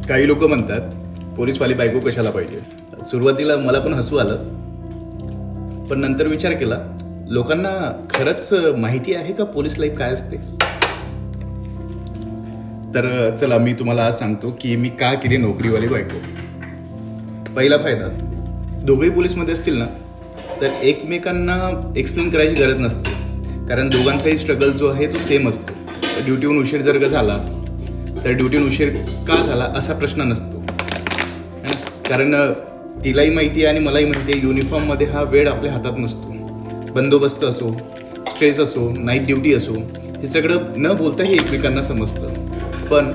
काही लोक म्हणतात पोलीसवाली बायको कशाला पाहिजे. सुरुवातीला मला पण हसू आलं, पण नंतर विचार केला लोकांना खरंच माहिती आहे का पोलीस लाईफ काय असते. तर चला मी तुम्हाला आज सांगतो की मी का केली नोकरीवाली बायको. पहिला फायदा, दोघेही पोलीसमध्ये असतील ना तर एकमेकांना एक्सप्लेन करायची गरज नसते, कारण दोघांचाही स्ट्रगल जो आहे तो सेम असतो. ड्युटीहून उशीर जर का झाला तर ड्युटीहून उशीर का झाला असा प्रश्न नसतो, कारण तिलाही माहिती आहे आणि मलाही माहिती आहे युनिफॉर्ममध्ये हा वेळ आपल्या हातात नसतो. बंदोबस्त असो, स्ट्रेस असो, नाईट ड्युटी असो, हे सगळं न बोलताही एकमेकांना समजतं. पण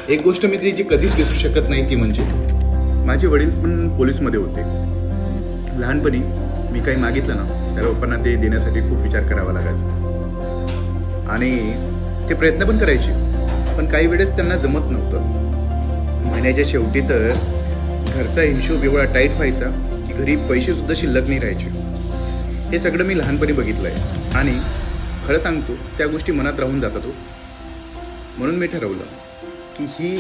एक गोष्ट मी तिची कधीच विसरू शकत नाही, ती म्हणजे माझे वडील पण पोलीसमध्ये होते. लहानपणी मी काही मागितलं ना तर पप्पांना ते देण्यासाठी खूप विचार करावा लागायचा आणि ते प्रयत्न पण करायचे, पण काही वेळेस त्यांना जमत नव्हतं. महिन्याच्या शेवटी तर घरचा हिशोब एवढा टाईट व्हायचा की घरी पैसेसुद्धा शिल्लक नाही राहायचे. हे सगळं मी लहानपणी बघितलं आहे आणि खरं सांगतो त्या गोष्टी मनात राहून जातात. म्हणून मी ठरवलं की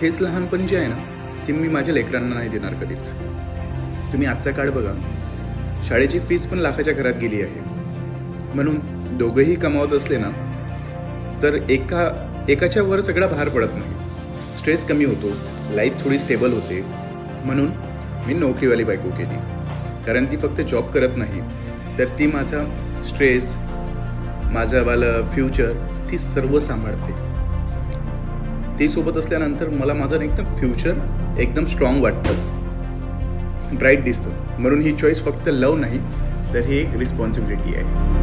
हेच लहानपण जे आहे ना ते मी माझ्या लेकरांना नाही देणार कधीच. तुम्ही आजचा काळ बघा, शाळेची फीस पण लाखाच्या घरात गेली आहे. म्हणून दोघंही कमावत असले ना तर एकाच्या वर सगळा भार पडत नाही, स्ट्रेस कमी होतो, लाईफ थोडी स्टेबल होते. म्हणून मी नोकरीवाली बायको केली, कारण ती फक्त जॉब करत नाही तर ती माझा स्ट्रेस, माझावालं फ्युचर ती सर्व सांभाळते. ती सोबत असल्यानंतर मला माझं एकदम फ्युचर एकदम स्ट्रॉंग वाटतं, ब्राईट दिसतं. म्हणून ही चॉईस फक्त लव नाही तर ही एक रिस्पॉन्सिबिलिटी आहे.